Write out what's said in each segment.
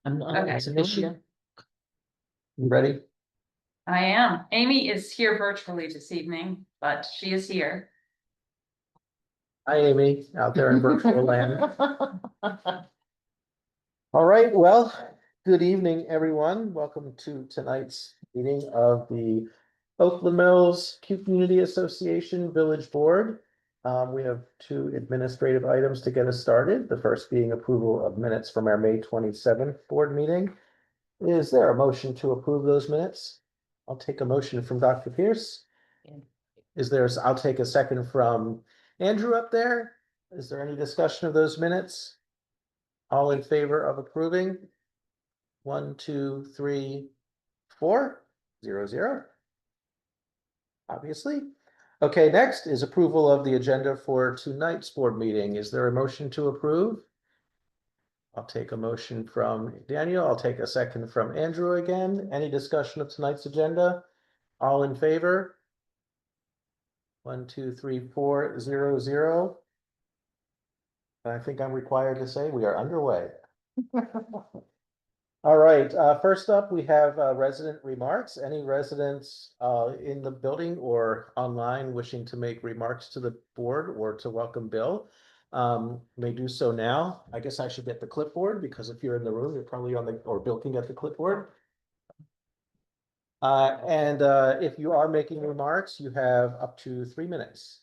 I'm not, Okay. it's an issue. You ready? I am. Amy is here virtually this evening, but she is here. Hi, Amy, out there in virtual land. All right, well, good evening, everyone. Welcome to tonight's meeting of the Oakland Mills Community Association Village Board. We have two administrative items to get us started. The first being approval of minutes from our May 27th board meeting. Is there a motion to approve those minutes? I'll take a motion from Dr. Pierce. I'll take a second from Andrew up there. Is there any discussion of those minutes? All in favor of approving? 1, 2, 3, 4, 0, 0. Obviously. Okay, next is approval of the agenda for tonight's board meeting. Is there a motion to approve? I'll take a motion from Daniel. I'll take a second from Andrew again. Any discussion of tonight's agenda? All in favor? 1, 2, 3, 4, 0, 0. I think I'm required to say we are underway. All right, first up, we have resident remarks. Any residents in the building or online wishing to make remarks to the board or to welcome Bill may do so now. I guess I should get the clipboard because if you're in the room, you're probably on the, or Bill can get the clipboard. If you are making remarks, you have up to 3 minutes.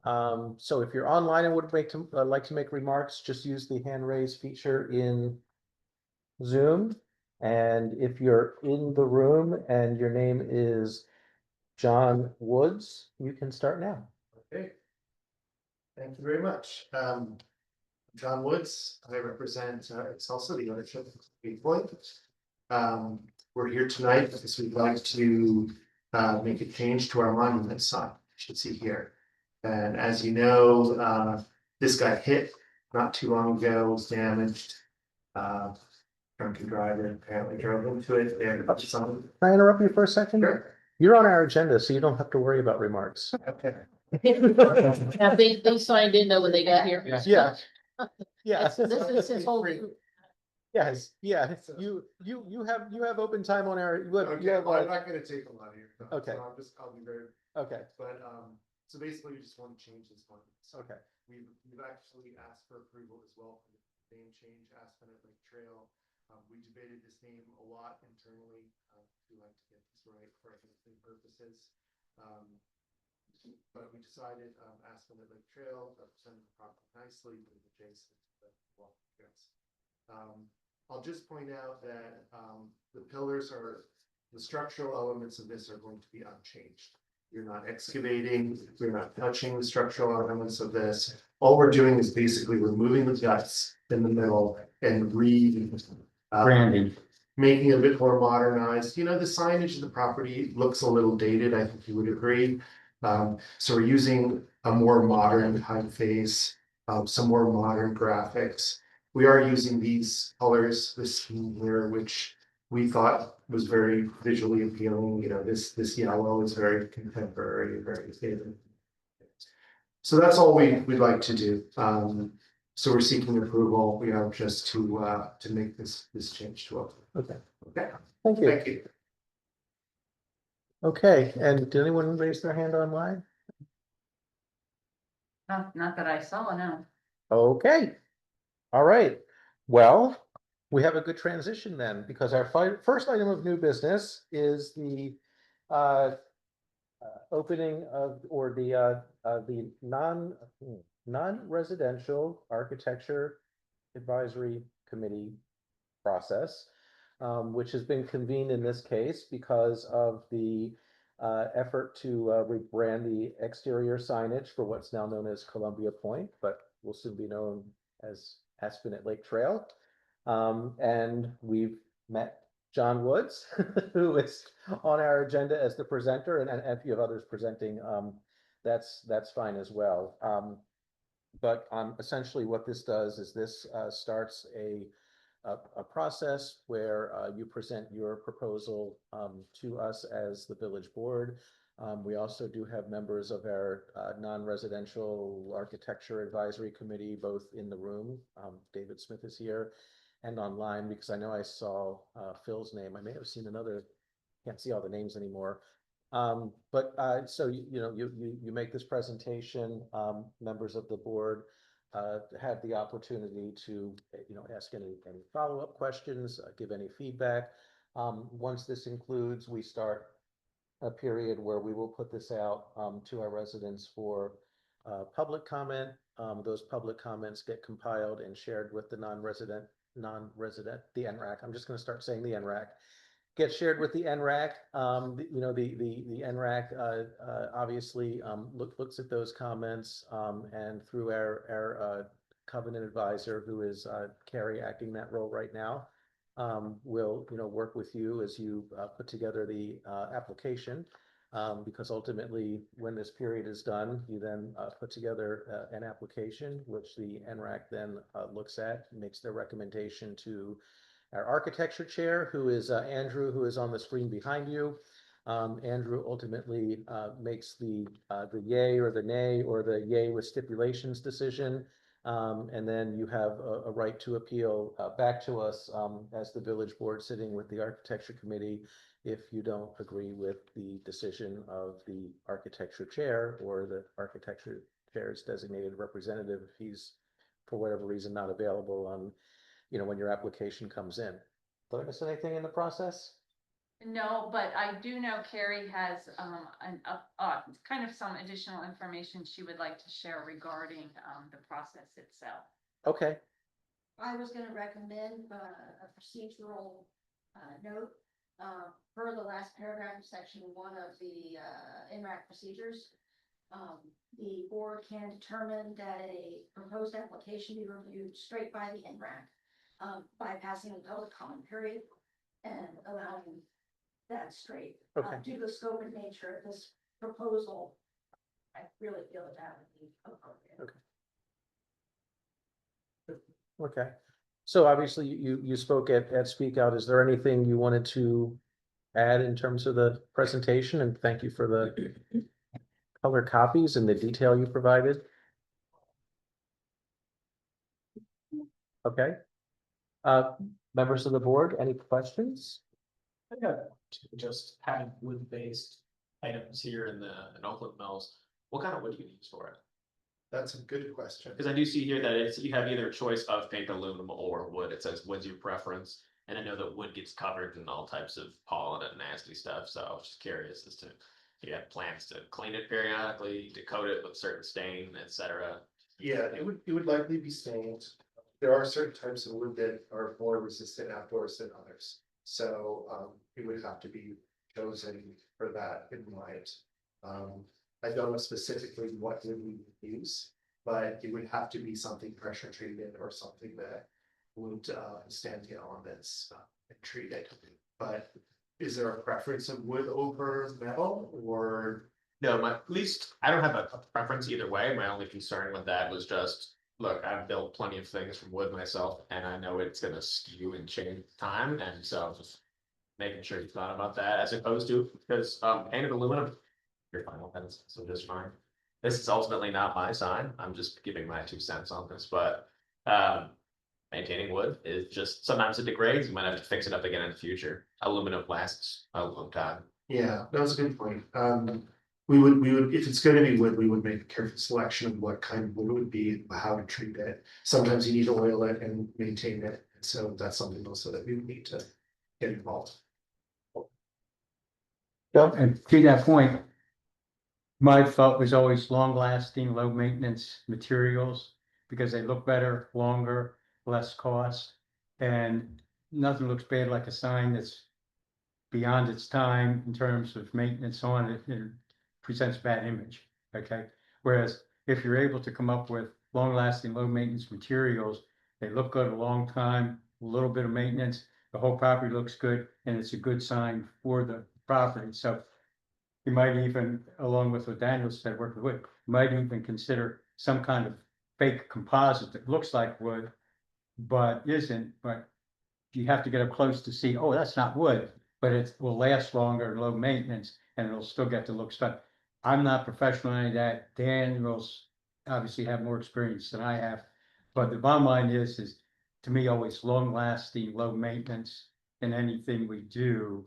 So if you're online and would like to make remarks, just use the hand raise feature in Zoom. And if you're in the room and your name is John Woods, you can start now. Okay. Thank you very much. John Woods, I represent Excelsa, the ownership of Eight Point. We're here tonight because we'd like to make a change to our monument sign, you should see here. And as you know, this got hit not too long ago, was damaged. Drunken driver apparently drove into it. Can I interrupt you for a second? Sure. You're on our agenda, so you don't have to worry about remarks. Okay. Yeah, they signed in though when they got here. Yeah. Yeah. This is his whole. Yes, yeah, you have open time on our, you have, I'm not gonna take a lot of your time. Okay. So I'll be very, okay, but so basically we just want to change this one. So okay, we've actually asked for approval as well for the name change, Aspen Lake Trail. We debated this name a lot internally. We like to get this right for everything purposes. But we decided Aspen Lake Trail represented the property nicely with adjacent to the walking trails. I'll just point out that the pillars are, the structural elements of this are going to be unchanged. You're not excavating, we're not touching the structural elements of this. All we're doing is basically removing the guts in the middle and branding, making it a bit more modernized. You know, the signage of the property looks a little dated, I think you would agree. So we're using a more modern typeface, some more modern graphics. We are using these colors, this scheme here, which we thought was very visually appealing. You know, this yellow is very contemporary, very favorite. So that's all we'd like to do. So we're seeking approval. We are just to make this change to Oakland. okay, Okay. thank you. Thank you. Okay, and did anyone raise their hand online? Not that I saw, no. Okay, all right, well, we have a good transition then, because our first item of new business is the opening of, or the non-residential architecture advisory committee process, which has been convened in this case because of the effort to rebrand the exterior signage for what's now known as Columbia Point, but will soon be known as Aspen Lake Trail. And we've met John Woods, who is on our agenda as the presenter, and if you have others presenting, that's fine as well. But essentially what this does is this starts a process where you present your proposal to us as the village board. We also do have members of our non-residential architecture advisory committee, both in the room. David Smith is here. and online, because I know I saw Phil's name. I may have seen another, can't see all the names anymore. So you make this presentation, members of the board have the opportunity to, ask any follow-up questions, give any feedback. Once this concludes, we start a period where we will put this out to our residents for public comment. Those public comments get compiled and shared with the non-resident, the NRAC. I'm just going to start saying the NRAC. Get shared with the NRAC. The NRAC obviously looks at those comments, and through our covenant advisor, who is Carrie, acting that role right now, will work with you as you put together the application. Because ultimately, when this period is done, you then put together an application, which the NRAC then looks at, makes their recommendation to our architecture chair, who is Andrew, who is on the screen behind you. Andrew ultimately makes the yay or the nay, or the yay with stipulations decision. And then you have a right to appeal back to us as the village board, sitting with the architecture committee, if you don't agree with the decision of the architecture chair or the architecture chair's designated representative, if he's, for whatever reason, not available on, when your application comes in. Did I miss anything in the process? No, but I do know Carrie has kind of some additional information she would like to share regarding the process itself. Okay, I was gonna recommend a procedural note per the last paragraph of section 1 of the NRAC procedures. The board can determine that a proposed application be reviewed straight by the NRAC, bypassing the public comment period and allowing that straight. Okay. Due to the scope and nature of this proposal, I really feel that would be appropriate. okay. So obviously you spoke at Speak Out. Is there anything you wanted to add in terms of the presentation? And thank you for the color copies and the detail you provided. Okay. Members of the board, any questions? I got just having wood-based items here in Oakland Mills. What kind of wood do you use for it? That's a good question. Because I do see here that you have either a choice of paint, aluminum, or wood. It says wood's your preference, and I know that wood gets covered in all types of pollen and nasty stuff. So I was just curious as to if you have plans to clean it periodically, to coat it with certain stain, etc. Yeah, it would likely be stained. There are certain types of wood that are more resistant outdoors than others. So it would have to be chosen for that in mind. I don't know specifically what wood we would use, but it would have to be something pressure treated or something that would stand the elements and treat it. But is there a preference of wood over metal, or? No, at least I don't have a preference either way. My only concern with that was just, look, I've built plenty of things from wood myself, and I know it's gonna skew and change with time, and so just making sure you thought about that, as opposed to, because painted aluminum, your final pencil, so just fine. This is ultimately not my sign. I'm just giving my 2 cents on this, but maintaining wood is just, sometimes it degrades. You might have to fix it up again in the future. Aluminum lasts a long time. Yeah, that was a good point. We would, if it's gonna be wood, we would make a careful selection of what kind of wood it would be, how to treat it. Sometimes you need to oil it and maintain it, so that's something also that we would need to get involved. And to that point, my thought was always long lasting, low maintenance materials because they look better, longer, less cost. And nothing looks bad like a sign that's beyond its time in terms of maintenance on it, and presents a bad image. Okay. Whereas if you're able to come up with long lasting, low maintenance materials, they look good a long time, a little bit of maintenance, the whole property looks good, and it's a good sign for the property. So you might even, along with what Daniel said, work with wood, you might even consider some kind of fake composite that looks like wood, but isn't, but you have to get up close to see, oh, that's not wood, but it will last longer and low maintenance, and it'll still get the looks done. I'm not professional in that. Daniel's obviously have more experience than I have, but the bottom line is to me, always long lasting, low maintenance in anything we do.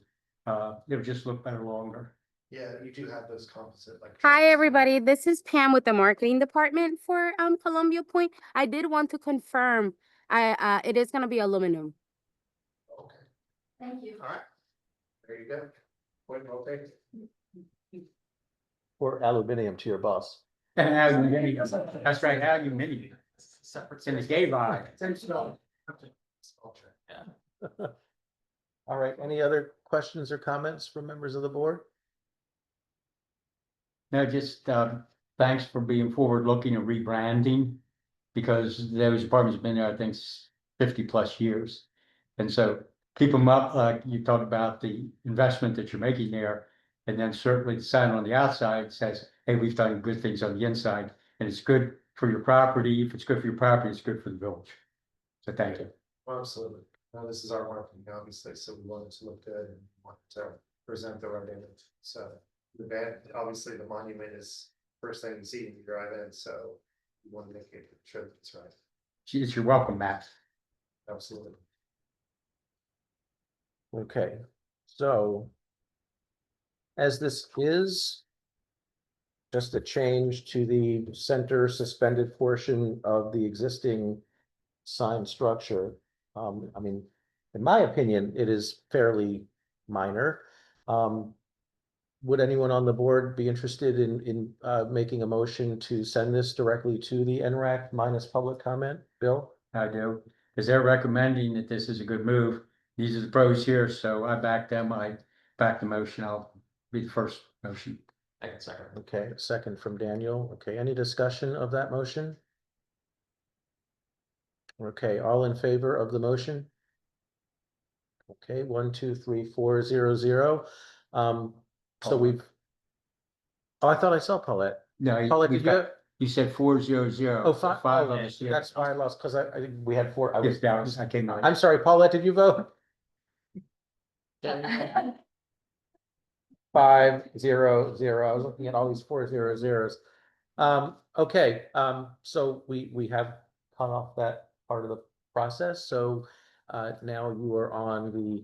It'll just look better longer. Yeah, you do have those composite like. Hi, trucks. everybody. This is Pam with the marketing department for Columbia Point. I did want to confirm, it is gonna be aluminum. Okay, Thank you. all right. There you go. Point well taken. Or aluminium to your boss. And aluminium, that's right, aluminium. Separate. In the gay vibe. All right, any other questions or comments from members of the board? No, just thanks for being forward looking and rebranding. Because those apartments have been there, I think, 50+ years. And so keep them up, like you talked about the investment that you're making there. And then certainly the sign on the outside says, hey, we've done good things on the inside. And it's good for your property. If it's good for your property, it's good for the village. So thank you. Well, absolutely. Now, this is our marketing, obviously, so we want it to look good and want to present the right image. So the bad, obviously, the monument is first thing you see when you drive in, so you want to make it sure that it's right. It's your welcome, Matt. Absolutely. Okay, so as this is just a change to the center suspended portion of the existing sign structure, I mean, in my opinion, it is fairly minor. Would anyone on the board be interested in making a motion to send this directly to the NRAC minus public comment? Bill? I do, because they're recommending that this is a good move. These are the pros here, so I back them. I back the motion. I'll be the first motion. I can second. Okay, second from Daniel. Okay, any discussion of that motion? Okay, all in favor of the motion? Okay, 1, 2, 3, 4, 0, 0. So we've. Oh, I thought I saw Paulette. No, Paulette, we've did you got, have? you said 400. Oh, five. Five Oh, of us here. that's why I lost, because I think we had 4. I Yes, that was, I came on. I'm sorry, Paulette, did you vote? 5, 0, 0. I was looking at all these 4 0 0s. Okay, so we have cut off that part of the process, so now you are on the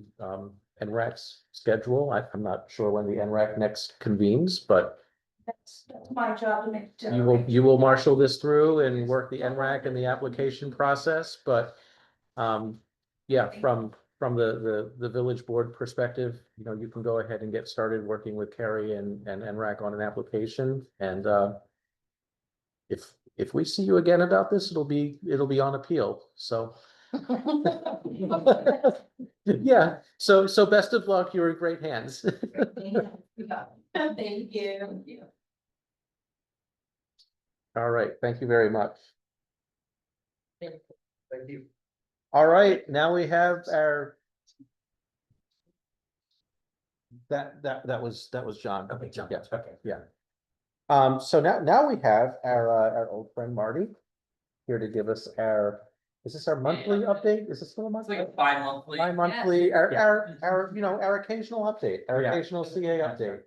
NRAC's schedule. I'm not sure when the NRAC next convenes, but That's my job to make. you will marshal this through and work the NRAC and the application process, but yeah, from the village board perspective, you know, you can go ahead and get started working with Carrie and NRAC on an application, and if we see you again about this, it'll be on appeal, so. Yeah, so best of luck, you're in great hands. Thank you. All right, thank you very much. Thank you. All right, now we have our. That was John. Okay, John. Yeah, Okay. yeah. So now we have our old friend Marty here to give us is this our monthly update? Is this still a It's monthly? like a bi-monthly. Bi-monthly, Yeah. our occasional update, our Yeah. occasional CA update.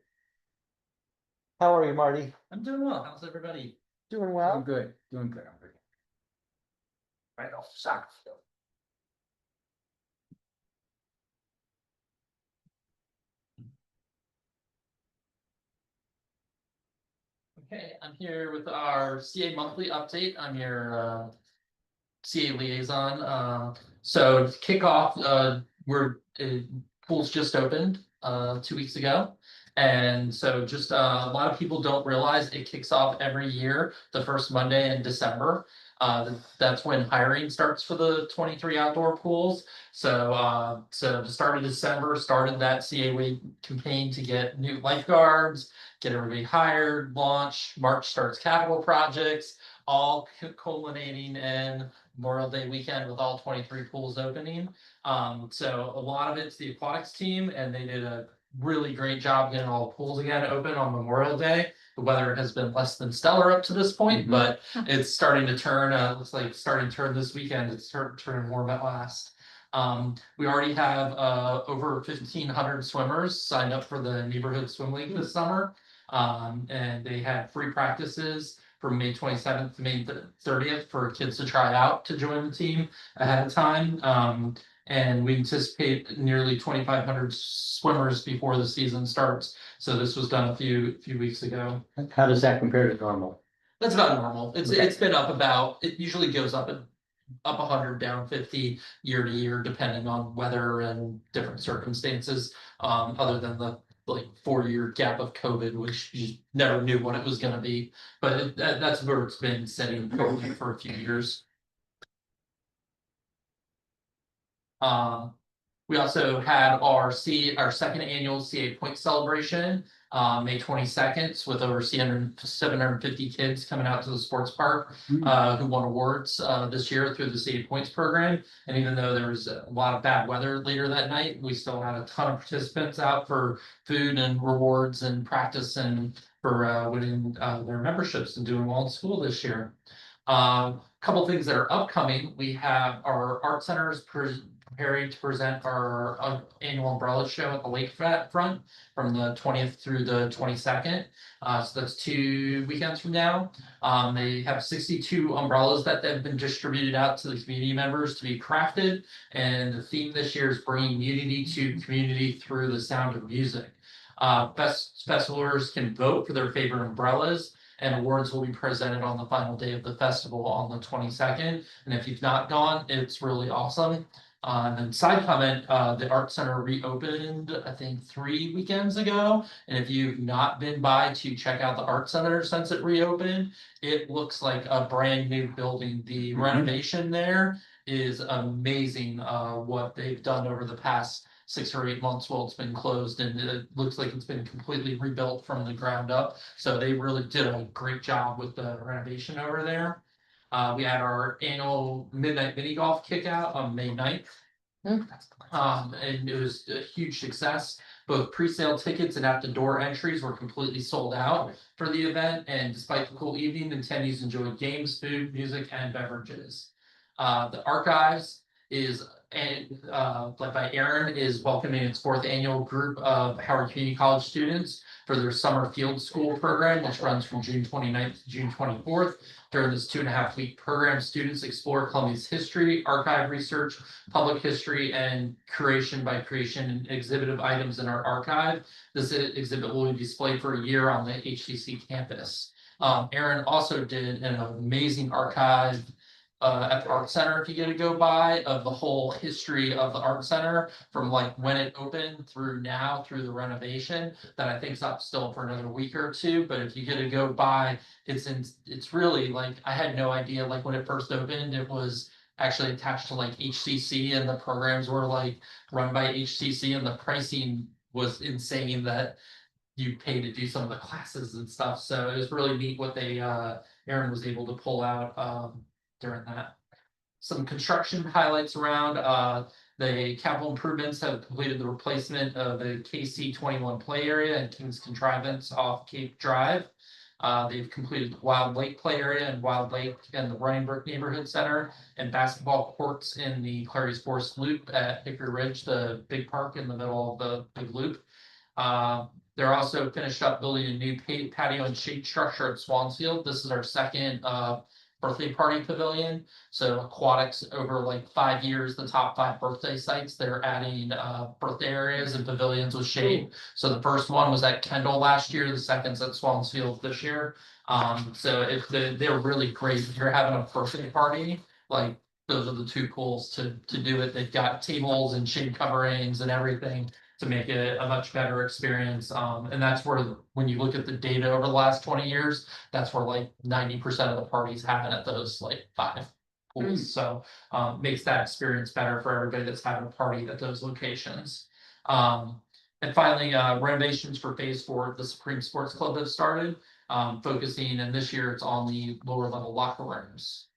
How are you, Marty? I'm doing well. How's everybody? Doing Doing well? good, doing good. I'm good. Right off the soccer field. Okay, I'm here with our CA monthly update. I'm your CA liaison. So to kick off, pool's just opened 2 weeks ago. And so just a lot of people don't realize it kicks off every year, the first Monday in December. That's when hiring starts for the 23 outdoor pools. So the start of December started that CA Week campaign to get new lifeguards, get everybody hired, launch. March starts capital projects, all culminating in Memorial Day weekend with all 23 pools opening. So a lot of it's the aquatics team, and they did a really great job getting all the pools again open on Memorial Day. The weather has been less than stellar up to this point, but it's starting to turn. Looks like it's starting to turn this weekend. It's turning warm at last. We already have over 1,500 swimmers signed up for the neighborhood swim league this summer. And they had free practices from May 27th to May 30th for kids to try out to join the team ahead of time. And we anticipate nearly 2,500 swimmers before the season starts. So this was done a few weeks ago. How does that compare to normal? That's about normal. It's Okay. been up about, it usually goes up 100, down 50 year to year, depending on weather and different circumstances. Other than the like 4-year gap of COVID, which you never knew what it was gonna be. But that's where it's been sitting for a few years. We also had our second annual CA Point celebration, May 22nd, with over 750 kids coming out to the sports park, who won awards, this year through the CA Points program. And even though there was a lot of bad weather later that night, we still had a ton of participants out for food and rewards and practice and for, winning, their memberships and doing well in school this year. Couple things that are upcoming, we have our art centers preparing to present our annual umbrella show at the lakefront from the 20th through the 22nd. So that's 2 weekends from now. They have 62 umbrellas that have been distributed out to the community members to be crafted. And the theme this year is bringing unity to community through the sound of music. Festivals can vote for their favorite umbrellas, and awards will be presented on the final day of the festival on the 22nd. And if you've not gone, it's really awesome. And then side comment, the Art Center reopened, I think 3 weekends ago. And if you've not been by to check out the Art Center since it reopened, it looks like a brand new building. The renovation there is amazing, what they've done over the past 6 or 8 months while it's been closed, and it looks like it's been completely rebuilt from the ground up. So they really did a great job with the renovation over there. We had our annual midnight mini golf kickout on May 9th. And it was a huge success. Both pre-sale tickets and out-the-door entries were completely sold out for the event. And despite the cool evening, attendees enjoyed games, food, music, and beverages. The archives is led by Aaron, is welcoming its 4th annual group of Howard Community College students for their summer field school program, which runs from June 29th to June 24th. During this 2.5-week program, students explore Columbia's history, archive research, public history, and creation by creation and exhibitive items in our archive. This exhibit will be displayed for a year on the HCC campus. Aaron also did an amazing archive at the Art Center, if you get to go by, of the whole history of the Art Center from like when it opened through now through the renovation, that I think is up still for another week or two. But if you get to go by, it's really like, I had no idea, like when it first opened, it was actually attached to like HCC, and the programs were like run by HCC, and the pricing was insane that you pay to do some of the classes and stuff. So it was really neat what they Aaron was able to pull out during that. Some construction highlights around the capital improvements have completed the replacement of the KC-21 play area and King's Contrivance off Cape Drive. They've completed the Wild Lake play area and Wild Lake and the Running Brook Neighborhood Center, and basketball courts in the Clary's Forest Loop at Hickory Ridge, the big park in the middle of the big loop. They're also finished up building a new patio and shade structure at Swansfield. This is our second birthday party pavilion. So aquatics, over like 5 years, the top 5 birthday sites, they're adding birthday areas and pavilions with shade. So the first one was at Kendall last year, the second's at Swansfield this year. So if they're really great. If you're having a birthday party, like those are the 2 pools to do it. They've got tables and shade coverings and everything to make it a much better experience. And that's where, when you look at the data over the last 20 years, that's where like 90% of the parties happen at those like 5 pools. So makes that experience better for everybody that's having a party at those locations. And finally, renovations for phase 4 of the Supreme Sports Club have started, focusing, and this year it's on the lower level locker rooms.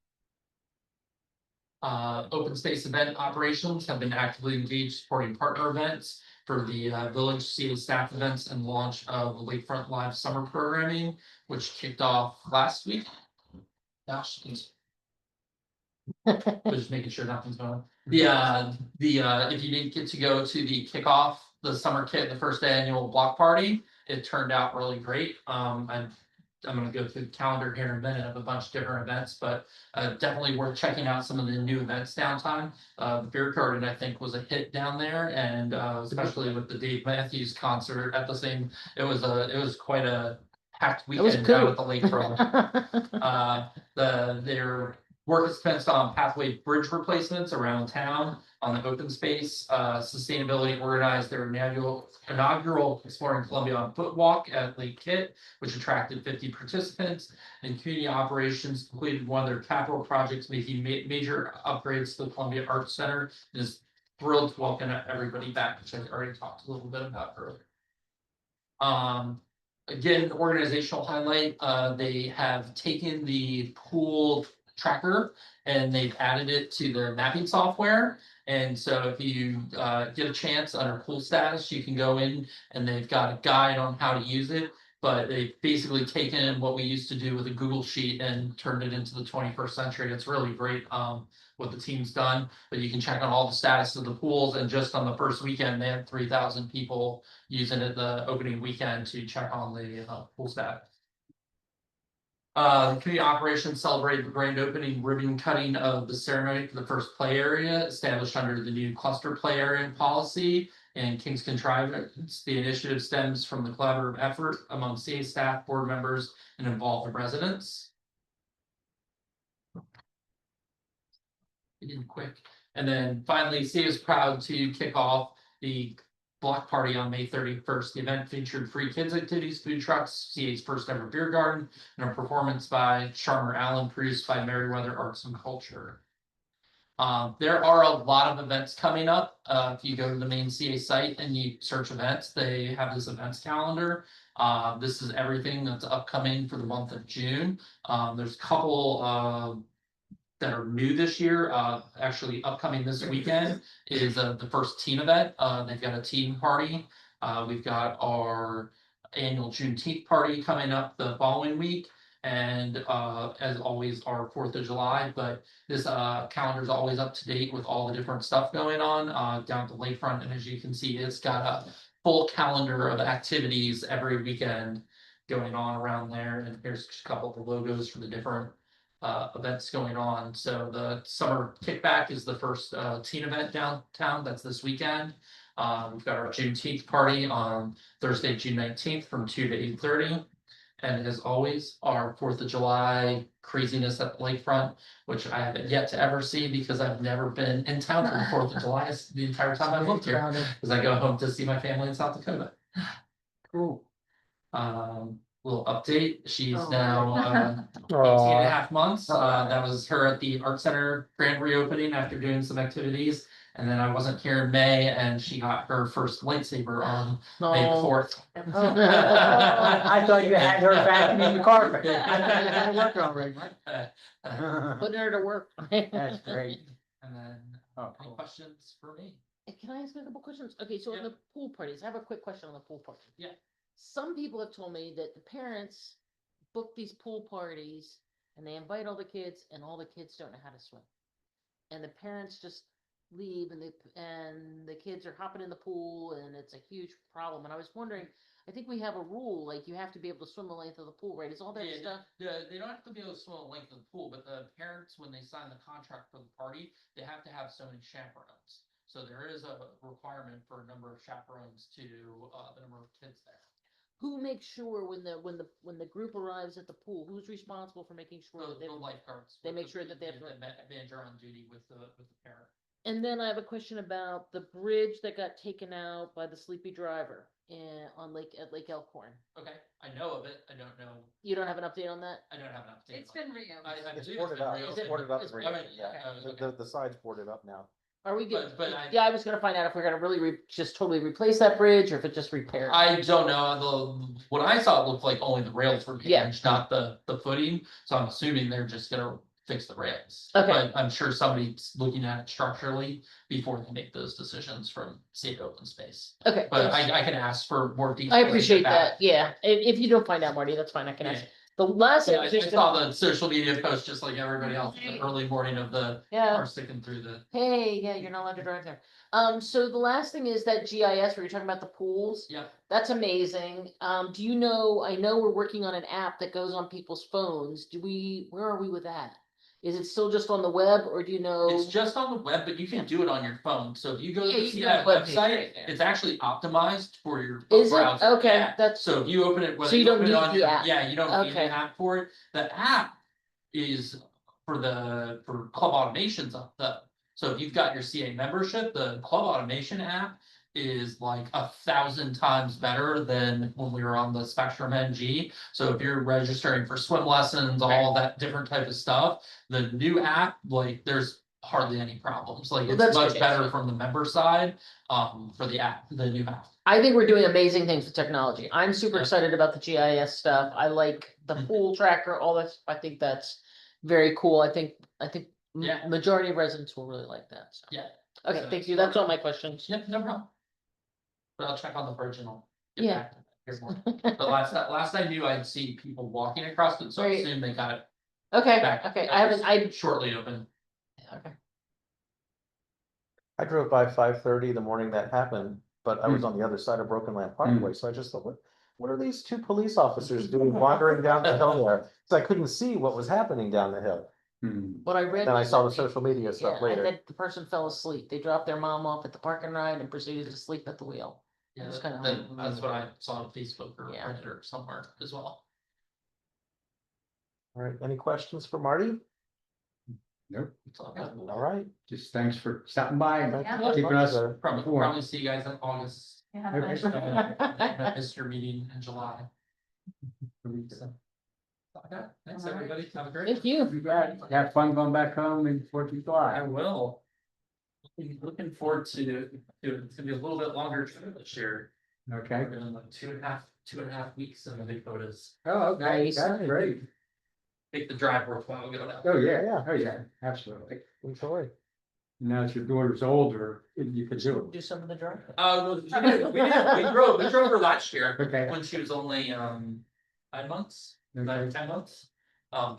Open space event operations have been actively engaged supporting partner events for the village seated staff events and launch of the Lakefront Live summer programming, which kicked off last week. Gosh, just making sure nothing's going on. If you didn't get to go to the kickoff, the summer kit, the first annual block party, it turned out really great. I'm gonna go through the calendar here in a minute of a bunch of different events, but definitely worth checking out some of the new events downtown. The beer garden, I think, was a hit down there, and especially with the Dave Matthews concert at the same, it was quite a packed It was weekend down cool. at the lakefront. Their work is spent on pathway bridge replacements around town on the open space. Sustainability organized their inaugural Exploring Columbia on Foot Walk at Lake Kit, which attracted 50 participants. And community operations completed one of their capital projects, making major upgrades to the Columbia Arts Center. Is thrilled to welcome everybody back, which I already talked a little bit about earlier. Again, organizational highlight, they have taken the pool tracker and they've added it to their mapping software. And so if you get a chance under pool status, you can go in and they've got a guide on how to use it. But they've basically taken what we used to do with a Google Sheet and turned it into the 21st century. It's really great what the team's done. But you can check on all the status of the pools. And just on the first weekend, they had 3,000 people using it the opening weekend to check on the pool status. Community operations celebrated the grand opening ribbon cutting of the ceremony for the first play area established under the new cluster play area policy and King's Contrivance. The initiative stems from the collaborative effort among CA staff, board members, and involved residents. Quick. And then finally, CA is proud to kick off the block party on May 31st. The event featured free kids activities, food trucks, CA's first ever beer garden, and a performance by Sharmer Allen produced by Merriweather Arts and Culture. There are a lot of events coming up. If you go to the main CA site and you search events, they have this events calendar. This is everything that's upcoming for the month of June. There's a couple that are new this year. Actually upcoming this weekend is the first teen event. They've got a teen party. We've got our annual Juneteenth party coming up the following week. And as always, our 4th of July. But this calendar is always up to date with all the different stuff going on down at the lakefront. And as you can see, it's got a full calendar of activities every weekend going on around there. And here's just a couple of the logos for the different events going on. So the summer kickback is the first teen event downtown. That's this weekend. We've got our Juneteenth party on Thursday, June 19th from 2 to 8:30. And as always, our 4th of July craziness at the lakefront, which I haven't yet to ever see because I've never been in town for the 4th of July the entire time I've lived here. Because I go home to see my family in South Dakota. Cool. Little update. She's now 18 and a half months. That was her at the Art Center grand reopening after doing some activities. And then I wasn't here in May and she got her first lightsaber on May the 4th. I thought you had her vacuuming the carpet. I thought you had work already, right? Putting her to work. That's great. And then Oh, any cool. questions for me? Can I ask a couple questions? Okay, so on Yeah. the pool parties, I have a quick question on the pool party. Yeah. Some people have told me that the parents book these pool parties and they invite all the kids and all the kids don't know how to swim. And the parents just leave and the kids are hopping in the pool and it's a huge problem. And I was wondering, I think we have a rule, like you have to be able to swim the length of the pool, right? Is all that Yeah, stuff? they don't have to be able to swim the length of the pool, but the parents, when they sign the contract for the party, they have to have so many chaperones. So there is a requirement for a number of chaperones to the number of kids there. Who makes sure when the group arrives at the pool, who's responsible for making sure that The lifeguards. they with make the- sure that they have the manager on duty with the parent. And then I have a question about the bridge that got taken out by the sleepy driver at Lake Elkhorn. Okay, I know of it. I don't know. You don't have an update on that? I don't have an update. It's been reopened. I It's believe boarded been up, reopened. it's boarded up, It's and boarded, reopened, yeah. okay. The side's boarded up now. Are we good? But Yeah, I was gonna find out if we're gonna really just totally replace that bridge or if it just repaired. I don't know. When I saw it looked like only the rails were Yeah. damaged, not the footing. So I'm assuming they're just gonna fix the rails. Okay. But I'm sure somebody's looking at it structurally before they make those decisions from state open space. Okay. But thanks. I can ask for more details. I and get appreciate back. that, yeah. If you don't find out, Marty, that's fine, I can ask. The last. Yeah, I thing was just- saw the social media post just like everybody else, the early morning of the Yeah. car sticking through the. Hey, yeah, you're not allowed to drive there. So the last thing is that GIS where you're talking about the pools. Yeah. That's amazing. Do you know, I know we're working on an app that goes on people's phones. Where are we with that? Is it still just on the web or do you know? It's just on the web, but you can Yeah. do it on your phone. So if you go to Yeah, the you can CI go to the webpage website, right there. it's actually optimized for your Is it? browser. Okay, Yeah. that's. So if you open it, whether So you don't open it need on the your, app. yeah, you don't need Okay. an app for it. The app is for club automations up though. So if you've got your CA membership, the club automation app is like 1,000 times better than when we were on the Spectrum NG. So if you're registering for swim lessons, all that different type of stuff, the new app, like there's hardly any problems. Like Well, it's that's much good. better from the member side, for the app, the new app. I think we're doing amazing things with technology. I'm super Yeah. excited about the GIS stuff. I like the Mhm. pool tracker, all that. I think that's very cool. I think Yeah. majority of residents will really like that. So. Yeah. Okay, So- thank you. That's all my questions. Yep, no problem. But I'll check on the bridge and I'll get Yeah. back to that. Here's more. The last I knew, I'd seen people walking across it, so I Right. assume they got it Okay, back. okay. I haven't, Shortly open. okay. I drove by 5:30 the morning that happened, but I was Hmm. on the other side of Broken Land Parkway, so I just thought, what are these two police officers doing wandering down the hill there? So I couldn't see what was happening down the hill. Hmm. What I read. Then I was saw that the social media stuff yeah, later. and that the person fell asleep. They dropped their mom off at the parking ride and proceeded to sleep at the wheel. Yeah, It was kinda that's what I saw on Facebook or Yeah. Reddit or somewhere as well. All right, any questions for Marty? Nope, It's all good. All right. just thanks for stopping by and Yeah. keeping us Probably informed. see you guys in August. Yeah, Okay. but- Missed your meeting in July. So, okay, thanks All right. everybody. Have a great. Thank you. You bet. Have fun going back home in 4th of I July. will. Looking forward to it's gonna be a little bit longer trip this year. Okay. We're doing like 2.5 weeks in the Dakotas. Oh, okay, Nice. that's great. Make the drive worthwhile. Go down. Oh, yeah, Yeah. oh, yeah, absolutely. Enjoy. Now that your daughter's older, you could do it. Do some of the drive. We drove her last year Okay. when she was only 9 months, Okay. 10 months.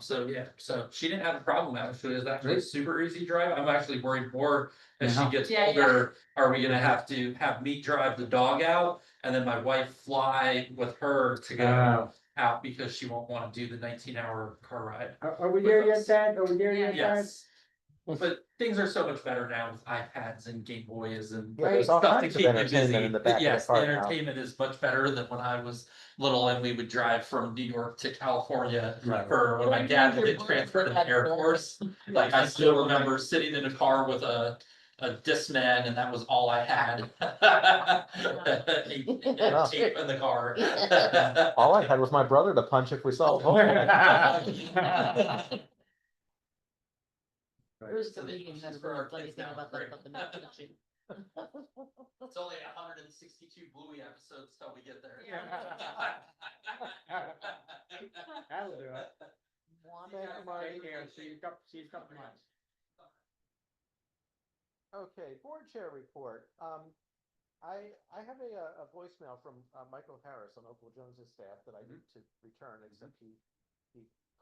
So yeah, so she didn't have a problem. Actually, it was actually a Great. super easy drive. I'm actually worried more as she Yeah. gets Yeah, yeah. older. Are we gonna have to have me drive the dog out and then my wife fly with her to go Uh, out because she won't want to do the 19-hour car ride? Are we there yet, Dad? Are we there yet, Dad? Yes. But things are so much better now with iPads and Game Boys and Yeah, there's all stuff to kinds of keep you entertainment busy. in the back of the Yes, the car now. entertainment is much better than when I was little and we would drive from New York to California Right. for when my dad would get transferred to the Air Force. Like I still remember sitting in a car with a Discman and that was all I had. Tape in the car. All I had was my brother to punch if we saw a hole. Where's the So meeting? this That's is for our funny kids thing now, about right? the map teaching. It's only 162 Bluey episodes till we get there. That'll do it. Wonderful. Take care. See you in a couple months. Okay, board chair report. I have a voicemail from Michael Harris on Opal Jones's staff that I need to return, except he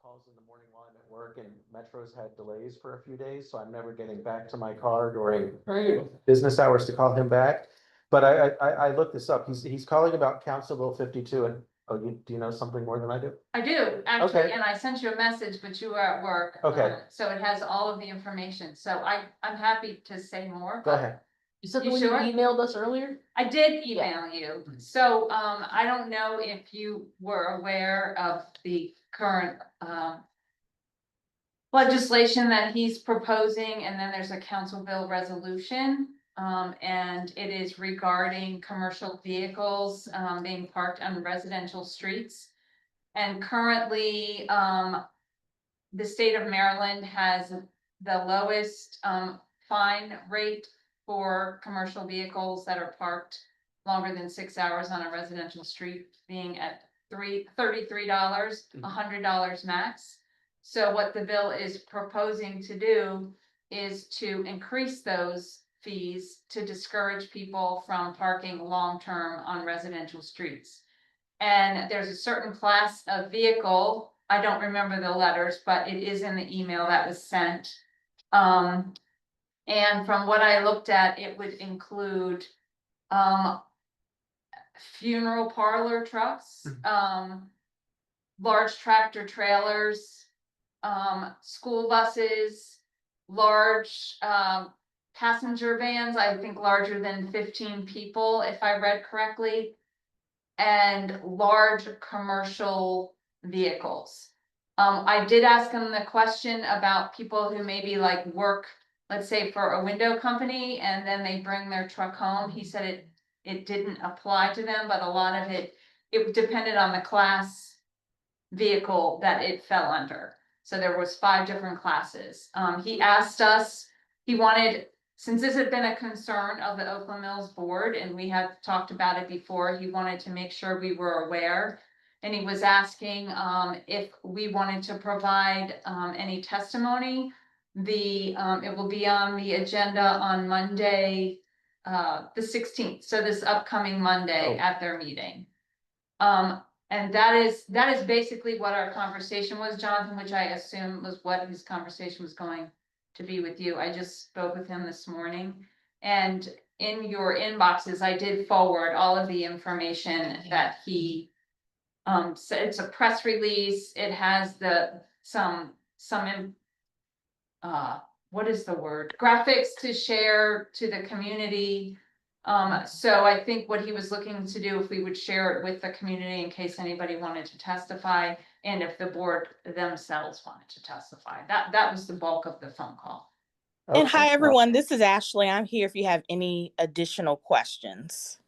calls in the morning while I'm at work and Metro's had delays for a few days, so I'm never getting back to my car during business hours to call him back. But I looked this up. He's calling about Council Bill 52 and, do you know something more than I do? I do, actually, Okay. and I sent you a message, but you were at work. Okay. So it has all of the information, so I'm happy to say more. Go but ahead. Is that the You one you sure? emailed us earlier? I did email you, so, I don't know if you were aware of the current, legislation that he's proposing, and then there's a council bill resolution. And it is regarding commercial vehicles, being parked on residential streets. And currently, the state of Maryland has the lowest, fine rate for commercial vehicles that are parked longer than 6 hours on a residential street, being at $33, $100 max. So what the bill is proposing to do is to increase those fees to discourage people from parking long-term on residential streets. And there's a certain class of vehicle, I don't remember the letters, but it is in the email that was sent. And from what I looked at, it would include, funeral parlor trucks, large tractor trailers, school buses, large, passenger vans, I think larger than 15 people, if I read correctly, and large commercial vehicles. I did ask him the question about people who maybe like work, let's say for a window company, and then they bring their truck home. He said it didn't apply to them, but a lot of it depended on the class vehicle that it fell under. So there was 5 different classes. He asked us, he wanted, since this had been a concern of the Oakland Mills board, and we had talked about it before, he wanted to make sure we were aware. And he was asking, if we wanted to provide, any testimony. It will be on the agenda on Monday, the 16th, so this upcoming Monday Oh. at their meeting. And that is basically what our conversation was, Jonathan, which I assume was what his conversation was going to be with you. I just spoke with him this morning. And in your inboxes, I did forward all of the information that he, so it's a press release. It has what is the word? Graphics to share to the community. So I think what he was looking to do, if we would share it with the community in case anybody wanted to testify, and if the board themselves wanted to testify, that was the bulk of the phone call. And hi, Okay. everyone. This is Ashley. I'm here if you have any additional questions.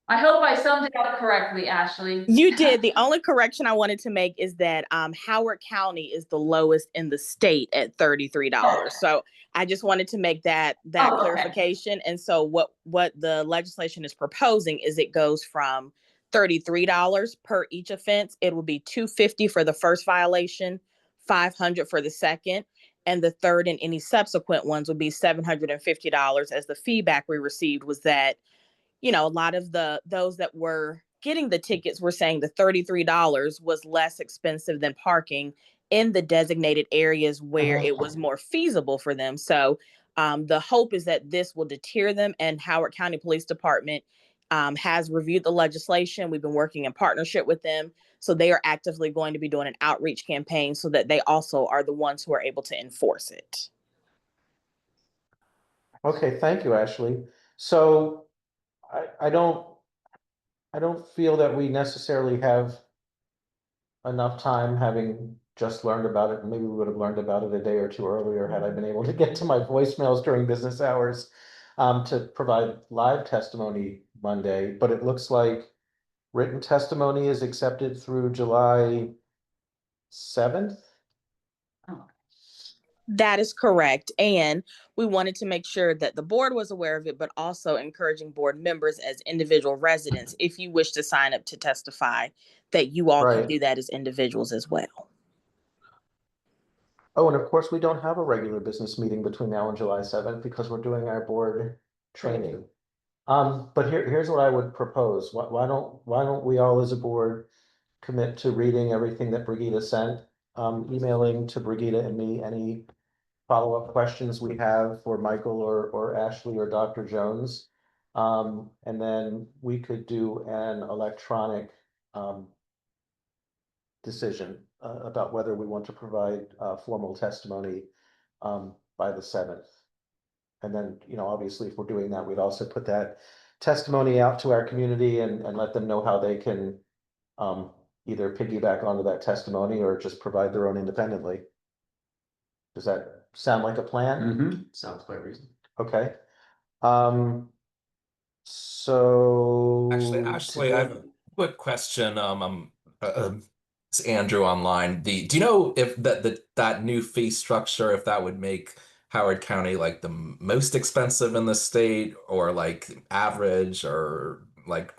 I hope I summed it up correctly, Ashley. You did. The only correction I wanted to make is that Howard County is the lowest in the state at $33. So I just wanted to make that Okay. clarification. And so what the legislation is proposing is it goes from $33 per each offense. It will be $250 for the first violation, $500 for the second, and the third and any subsequent ones would be $750. As the feedback we received was that, you know, a lot of those that were getting the tickets were saying the $33 was less expensive than parking in the designated areas where it was more feasible for them. So the hope is that this will deter them, and Howard County Police Department has reviewed the legislation. We've been working in partnership with them. So they are actively going to be doing an outreach campaign so that they also are the ones who are able to enforce it. Okay, thank you, Ashley. So I don't feel that we necessarily have enough time, having just learned about it. And maybe we would have learned about it a day or two earlier had I been able to get to my voicemails during business hours, to provide live testimony Monday. But it looks like written testimony is accepted through July 7th. That is correct. And we wanted to make sure that the board was aware of it, but also encouraging board members as individual residents, if you wish to sign up to testify, that you all can Right. do that as individuals as well. Oh, and of course, we don't have a regular business meeting between now and July 7th because we're doing our board training. But here's what I would propose. Why don't we all as a board commit to reading everything that Brigida sent, emailing to Brigida and me any follow-up questions we have for Michael or Ashley or Dr. Jones. And then we could do an electronic decision about whether we want to provide formal testimony by the 7th. And then, you know, obviously, if we're doing that, we'd also put that testimony out to our community and let them know how they can either piggyback onto that testimony or just provide their own independently. Does that sound like a plan? Sounds quite reasonable. Okay. So Actually, I have a quick question. It's Andrew online. Do you know if that new fee structure, if that would make Howard County like the most expensive in the state, or like average, or like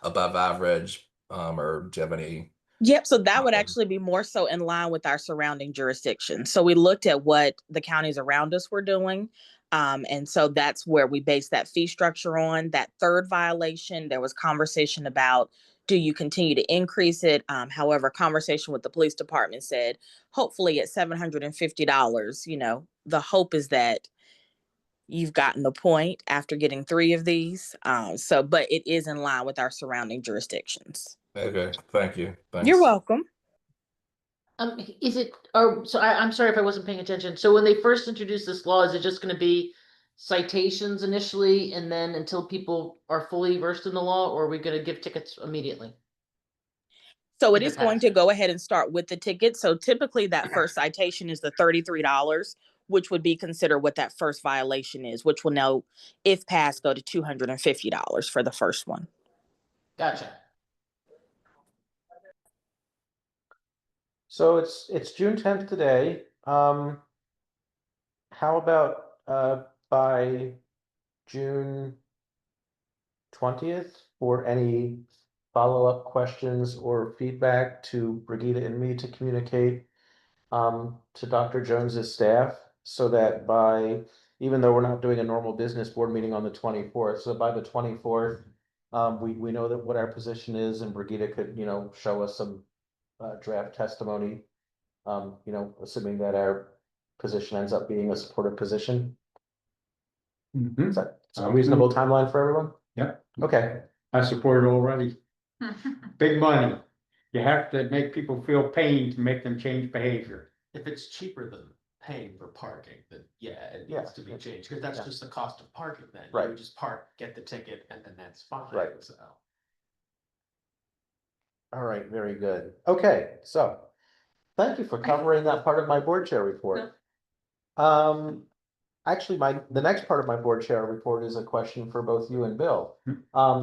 above average, or do you have any? Yep. So that would actually be more so in line with our surrounding jurisdictions. So we looked at what the counties around us were doing. And so that's where we based that fee structure on. That third violation, there was conversation about do you continue to increase it? However, conversation with the police department said, hopefully at $750, the hope is that you've gotten the point after getting 3 of these. But it is in line with our surrounding jurisdictions. Okay, thank you. You're Thanks. welcome. Is it, I'm sorry if I wasn't paying attention. So when they first introduced this law, is it just gonna be citations initially and then until people are fully versed in the law, or are we gonna give tickets immediately? So it In the is going past. to go ahead and start with the ticket. So typically that first citation is the $33, which would be considered what that first violation is, which will now, if passed, go to $250 for the first one. Gotcha. So it's June 10th today. How about by June 20th for any follow-up questions or feedback to Brigida and me to communicate to Dr. Jones's staff, so that by, even though we're not doing a normal business board meeting on the 24th, so by the 24th, we know that what our position is, and Brigida could, show us some draft testimony, assuming that our position ends up being a supportive position. Mhm. Is that a reasonable timeline for everyone? Yeah, Okay, I support it already. Big money. You have to make people feel pain to make them change behavior. If it's cheaper than paying for parking, then yeah, it Yeah. needs to be changed, because that's Yeah. just the cost of parking then. You Right. would just park, get the ticket, and then that's fine. Right. So. all right, very good. Okay, so thank you for covering that part of my board chair report. Actually, the next part of my board chair report is a question for both you and Bill.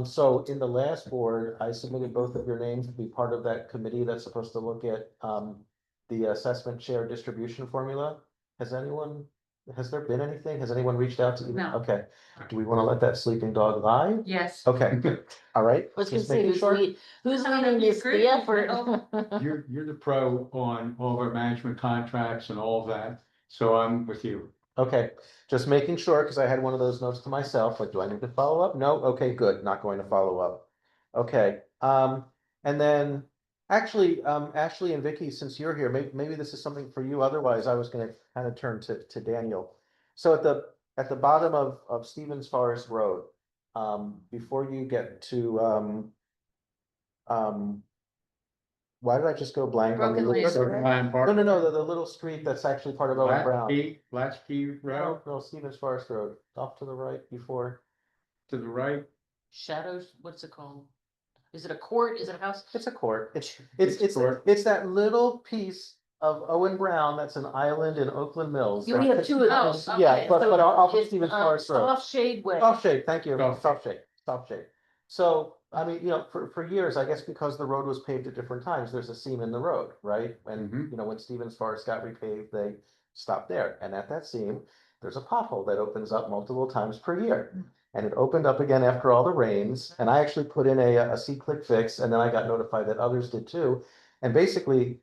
So in the last board, I submitted both of your names to be part of that committee that's supposed to look at the assessment share distribution formula. Has there been anything? Has anyone reached out to you? No. Okay, do we want to let that sleeping dog lie? Yes. Okay, all right. I was gonna Just say, making who's sure. who's I don't know leading if you this, agree the with effort? You're the pro on all of our management contracts and all of that, so I'm with you. Okay, just making sure, because I had one of those notes to myself, like, do I need to follow up? No, okay, good, not going to follow up. Okay, and then, actually, Ashley and Vicky, since you're here, maybe this is something for you, otherwise I was gonna kind of turn to Daniel. So at the bottom of Stevens Forest Road, before you get to, why did I just go blank on the Broken little? Land. Ryan No, Park. no, the little street that's actually part of Owen Brown. Latchkey Road No, Stevens Forest Road, off to the right before. to the right. Shadows, what's it called? Is it a court? Is it a house? It's a court. It's court. It's that little piece of Owen Brown that's an island in Oakland Mills. You only have two of Oh, those. okay. Yeah, but off of It's, Stevens Forest Road. Soft Shade Way. Soft shade, thank you. Soft shade. Soft shade. So, I mean, for years, I guess because the road was paved at different times, there's a seam in the road, right? And, Mhm. when Stevens Forest got repaved, they stopped there. And at that seam, there's a pothole that opens up multiple times per year. And it opened up again after all the rains. And I actually put in a C-click fix, and then I got notified that others did too. And basically,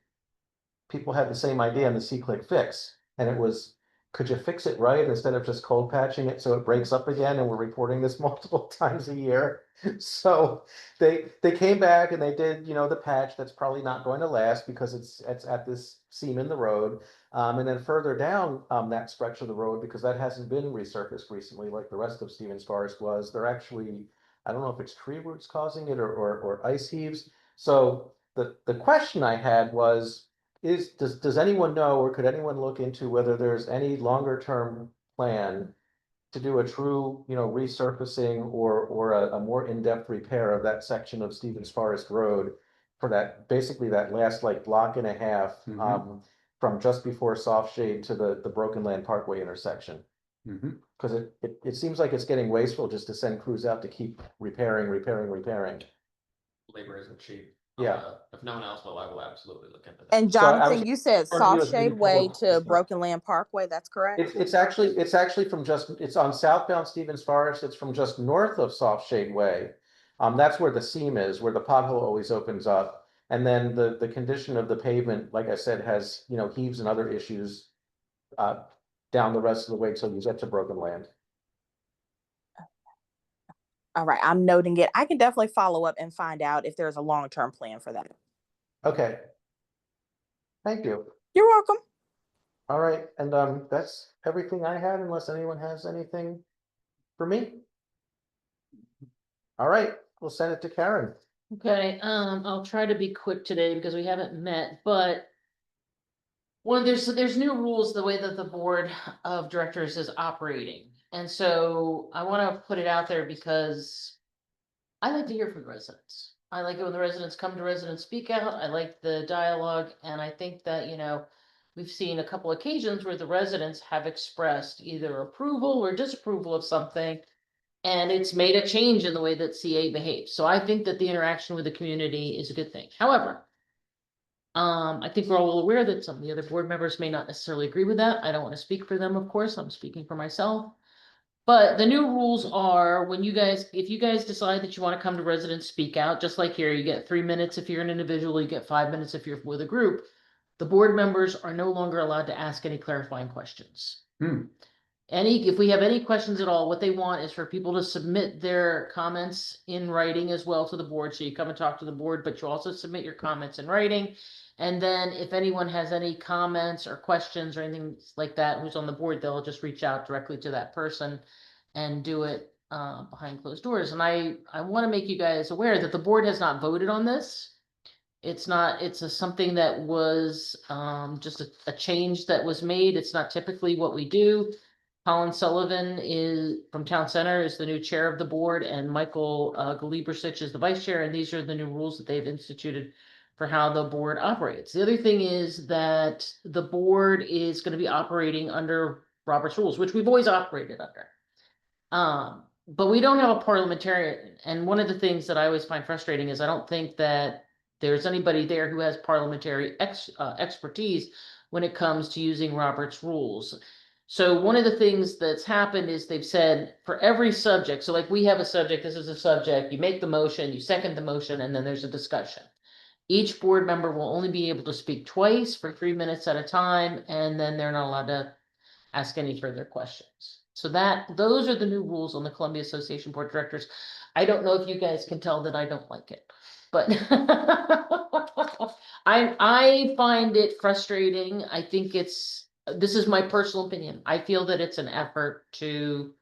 people had the same idea on the C-click fix. And it was, could you fix it right instead of just cold patching it so it breaks up again? And we're reporting this multiple times a year. So they came back and they did, the patch that's probably not going to last because it's at this seam in the road. And then further down that stretch of the road, because that hasn't been resurfaced recently like the rest of Stevens Forest was, they're actually, I don't know if it's tree roots causing it or ice heaves. So the question I had was, does anyone know, or could anyone look into whether there's any longer term plan to do a true, resurfacing or a more in-depth repair of that section of Stevens Forest Road for that, basically that last like block and a half, from just before Soft Shade to the Broken Land Parkway intersection? Because it seems like it's getting wasteful just to send crews out to keep repairing. Labor isn't cheap. Yeah. If no one else will, I will absolutely look into that. And So I Jonathan, was- you said Or do you Soft as maybe Shade Way public- to Broken Land Parkway, that's correct? It's actually from it's on southbound Stevens Forest. It's from just north of Soft Shade Way. That's where the seam is, where the pothole always opens up. And then the condition of the pavement, like I said, has, heaves and other issues down the rest of the way till you get to Broken Land. All right, I'm noting it. I can definitely follow up and find out if there's a long-term plan for that. Okay. Thank you. You're welcome. All right, and that's everything I had, unless anyone has anything for me. All right, we'll send it to Karen. Okay, I'll try to be quick today because we haven't met, but there's new rules the way that the board of directors is operating. And so I want to put it out there because I like to hear from the residents. I like it when the residents come to residents speak out. I like the dialogue, and I think that, we've seen a couple occasions where the residents have expressed either approval or disapproval of something. And it's made a change in the way that CA behaves. So I think that the interaction with the community is a good thing. However, I think we're all aware that some of the other board members may not necessarily agree with that. I don't want to speak for them, of course. I'm speaking for myself. But the new rules are if you guys decide that you want to come to residents speak out, just like here, you get 3 minutes if you're an individual, you get 5 minutes if you're with a group. The board members are no longer allowed to ask any clarifying questions. If we have any questions at all, what they want is for people to submit their comments in writing as well to the board. So you come and talk to the board, but you also submit your comments in writing. And then if anyone has any comments or questions or anything like that, who's on the board, they'll just reach out directly to that person and do it behind closed doors. And I want to make you guys aware that the board has not voted on this. It's something that was just a change that was made. It's not typically what we do. Colin Sullivan from Town Center is the new chair of the board, and Michael Galibrisich is the vice chair, and these are the new rules that they've instituted for how the board operates. The other thing is that the board is going to be operating under Robert's rules, which we've always operated under. But we don't have a parliamentarian, and one of the things that I always find frustrating is I don't think that there's anybody there who has parliamentary expertise when it comes to using Robert's rules. So one of the things that's happened is they've said for every subject, so like we have a subject, this is a subject, you make the motion, you second the motion, and then there's a discussion. Each board member will only be able to speak twice for 3 minutes at a time, and then they're not allowed to ask any further questions. So those are the new rules on the Columbia Association Board of Directors. I don't know if you guys can tell that I don't like it, but I find it frustrating. I think this is my personal opinion. I feel that it's an effort to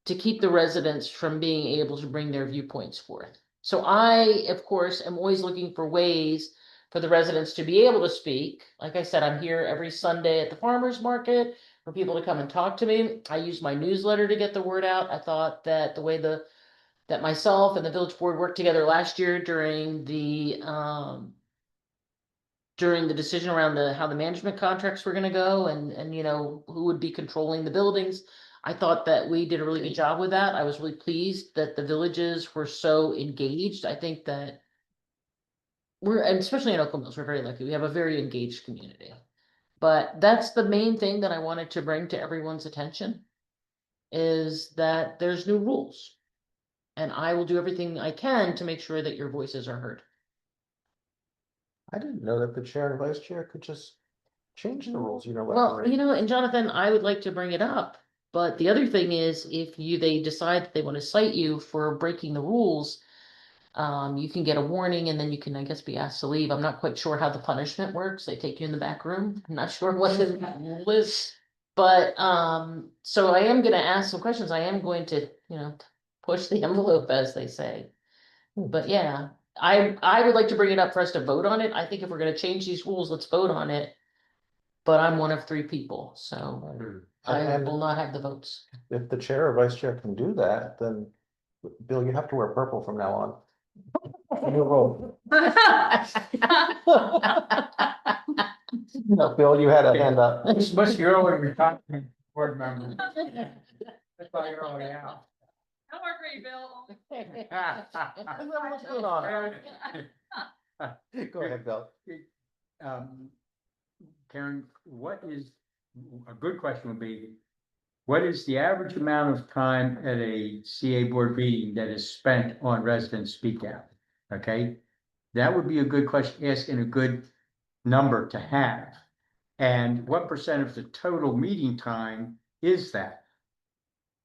keep the residents from being able to bring their viewpoints forth. So I, of course, am always looking for ways for the residents to be able to speak. Like I said, I'm here every Sunday at the farmer's market for people to come and talk to me. I use my newsletter to get the word out. I thought that the way that myself and the village board worked together last year during the decision around how the management contracts were going to go and who would be controlling the buildings. I thought that we did a really good job with that. I was really pleased that the villages were so engaged. I think that and especially in Oakland Mills, we're very lucky. We have a very engaged community. But that's the main thing that I wanted to bring to everyone's attention is that there's new rules. And I will do everything I can to make sure that your voices are heard. I didn't know that the chair and vice chair could just change the rules, left Well, and right. and Jonathan, I would like to bring it up. But the other thing is, if they decide that they want to cite you for breaking the rules, you can get a warning and then you can, I guess, be asked to leave. I'm not quite sure how the punishment works. They take you in the back room. I'm not sure what the rule is. But so I am going to ask some questions. I am going to, push the envelope, as they say. But yeah, I would like to bring it up for us to vote on it. I think if we're going to change these rules, let's vote on it. But I'm one of 3 people, so I And will not have the votes. if the chair or vice chair can do that, then Bill, you have to wear purple from now on. New rule. No, Bill, you had a hand up. It's much earlier we talked to board members. That's why you're already out. How are you, Bill? Go ahead, Bill. Karen, a good question would be, what is the average amount of time at a CA board meeting that is spent on resident speak out? Okay, that would be a good question, asking a good number to have. And what % of the total meeting time is that?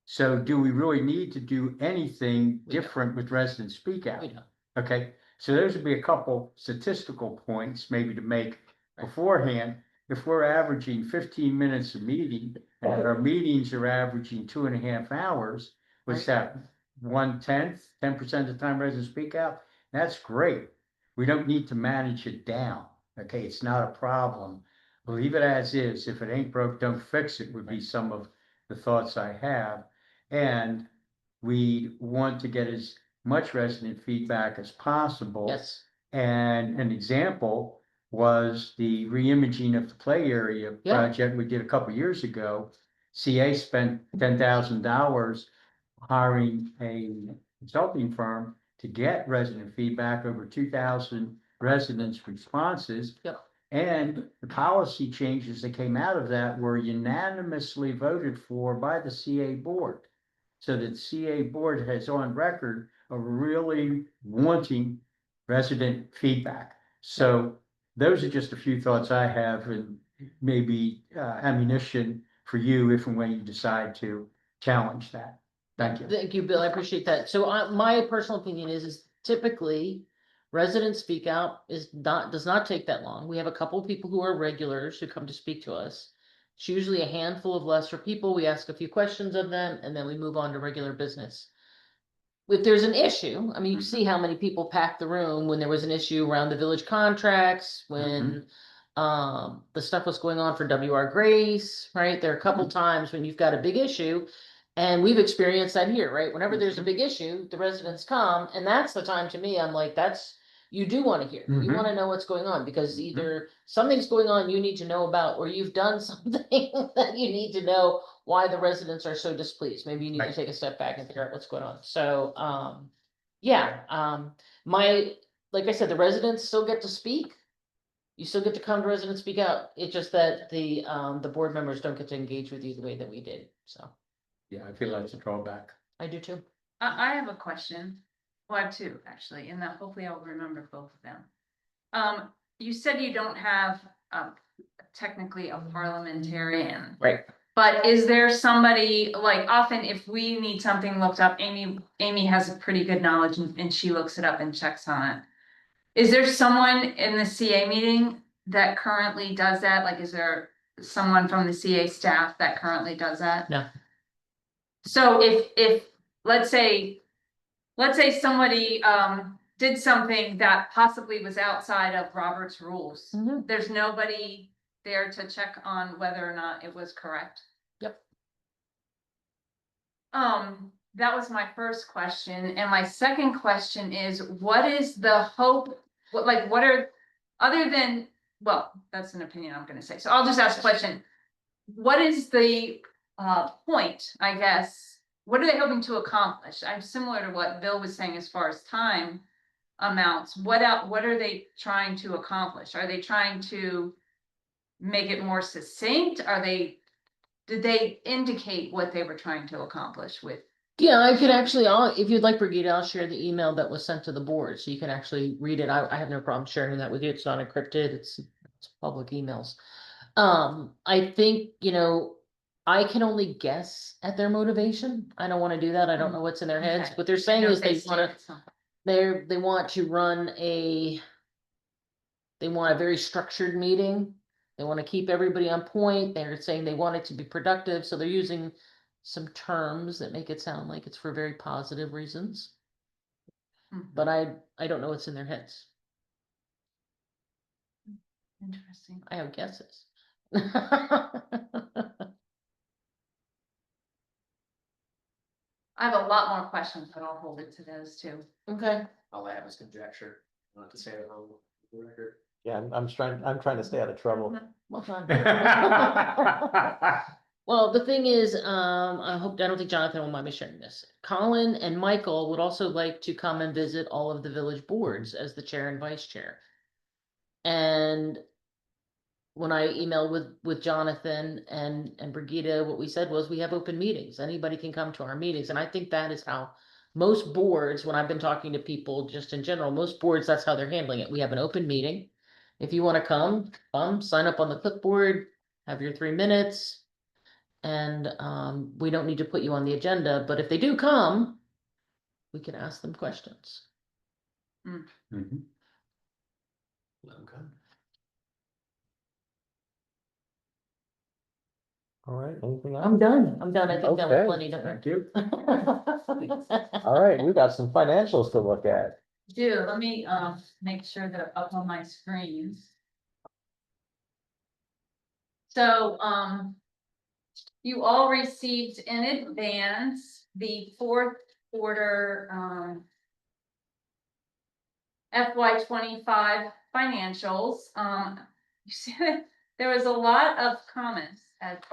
So do we really need to do anything We don't. different with resident speak out? We know. Okay, so those would be a couple statistical points maybe to make beforehand. If we're averaging 15 minutes a meeting, and our meetings are averaging 2.5 hours, what's that? 1/10, 10% of the time residents speak out, that's great. We don't need to manage it down, okay, it's not a problem. Leave it as is, if it ain't broke, don't fix it, would be some of the thoughts I have. And we want to get as much resident feedback as possible. Yes, And an example was the reimaging of the play area Yeah. project we did a couple years ago. CA spent $10,000 hiring a consulting firm to get resident feedback, over 2,000 residents' responses. Yep. And the policy changes that came out of that were unanimously voted for by the CA board. So that CA board has on record of really wanting resident feedback. So those are just a few thoughts I have, and maybe ammunition for you if and when you decide to challenge that. Thank you. thank you, Bill, I appreciate that. So my personal opinion is typically resident speak out does not take that long. We have a couple of people who are regulars who come to speak to us. It's usually a handful of lesser people. We ask a few questions of them and then we move on to regular business. If there's an issue, I mean, you see how many people packed the room when there was an issue around the village contracts, when the stuff was going on for WR Grace, right? There are a couple times when you've got a big issue. And we've experienced that here, right? Whenever there's a big issue, the residents come, and that's the time to me, I'm like, you do want to hear. You Mhm. want to know what's going on, because either something's going on you need to know about, or you've done something that you need to know why the residents are so displeased. Maybe you need to Right. take a step back and figure out what's going on. So, yeah, like I said, the residents still get to speak. You still get to come to residents speak out. It's just that the board members don't get to engage with you the way that we did, so. Yeah, I feel that's a drawback. I do too. I have a question. Well, I have two, actually, and then hopefully I'll remember both of them. You said you don't have, technically a parliamentarian. Right. But is there somebody, like, often if we need something looked up, Amy has a pretty good knowledge and she looks it up and checks on it. Is there someone in the CA meeting that currently does that? Like, is there someone from the CA staff that currently does that? No. So if, let's say somebody, did something that possibly was outside of Robert's rules, Mhm. there's nobody there to check on whether or not it was correct? Yep. That was my first question, and my second question is, what is the hope, what are, other than, well, that's an opinion I'm gonna say, so I'll just ask a question. What is the point, I guess, what are they hoping to accomplish? I'm similar to what Bill was saying as far as time amounts. What are they trying to accomplish? Are they trying to make it more succinct? Did they indicate what they were trying to accomplish with? Yeah, I could actually, if you'd like, Brigitte, I'll share the email that was sent to the board, so you can actually read it. I have no problem sharing that with you. It's not encrypted, it's public emails. I think, I can only guess at their motivation. I don't wanna do that. I don't know what's in their heads. Okay. What they're saying is they wanna, stated something. they want to run they want a very structured meeting. They want to keep everybody on point. They're saying they want it to be productive, so they're using some terms that make it sound like it's for very positive reasons. Mhm. But I don't know what's in their heads. Interesting. I have guesses. I have a lot more questions, but I'll hold it to those two. Okay. All I have is conjecture, not to say it on the record. Yeah, I'm trying to stay out of trouble. Well, fine. Well, the thing is, I don't think Jonathan will mind me sharing this. Colin and Michael would also like to come and visit all of the village boards as the chair and vice chair. And when I emailed with Jonathan and Brigitte, what we said was we have open meetings. Anybody can come to our meetings. And I think that is how most boards, when I've been talking to people just in general, most boards, that's how they're handling it. We have an open meeting. If you want to come, sign up on the clipboard, have your 3 minutes. And we don't need to put you on the agenda, but if they do come, we can ask them questions. Mhm. All right, anything else? I'm done. I think that was Okay. plenty, don't Thank you. All right, we got some financials to look at. Let me, make sure they're up on my screen. So, you all received in advance the fourth quarter, FY 25 financials. You see that there was a lot of comments that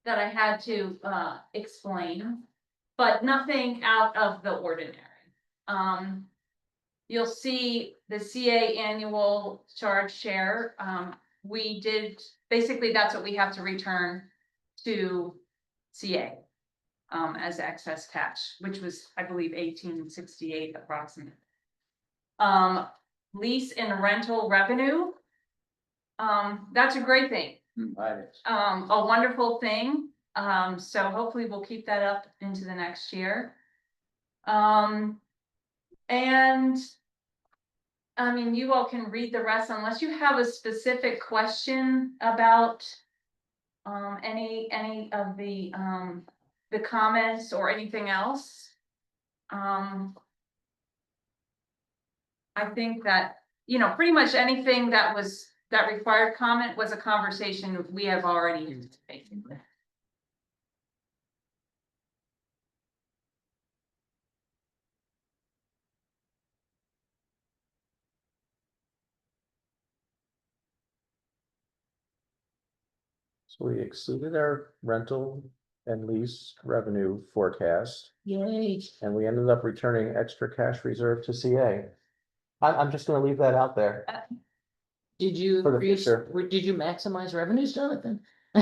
I had to, explain, but nothing out of the ordinary. You'll see the CA annual charge share. We did, basically, that's what we have to return to CA as excess cash, which was, I believe, 1868 approximately. Lease and rental revenue. That's a great thing. A wonderful thing. So hopefully we'll keep that up into the next year. And I mean, you all can read the rest unless you have a specific question about any of the comments or anything else. I think that, you know, pretty much anything that required comment was a conversation we have already used, basically. So we exceeded our rental and lease revenue forecast, Yay. and we ended up returning extra cash reserve to CA. I'm just gonna leave that out there. Did you For the increase, future. did you maximize revenues, Jonathan? I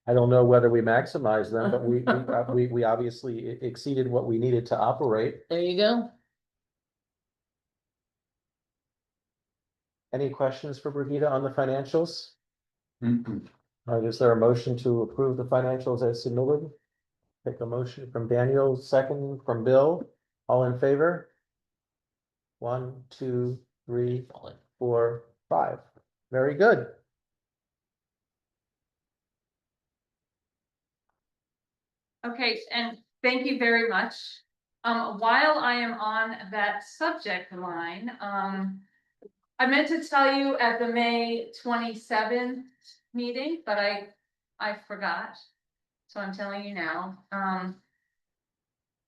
don't know whether we maximize them, but we obviously exceeded what we needed to operate. There you go. Any questions for Brigida on the financials? Mhm. All right, is there a motion to approve the financials as submitted? Take a motion from Daniel, second from Bill. All in favor? 1, 2, 3, 4, 5. Very good. Okay, and thank you very much. While I am on that subject line, I meant to tell you at the May 27th meeting, but I forgot. So I'm telling you now.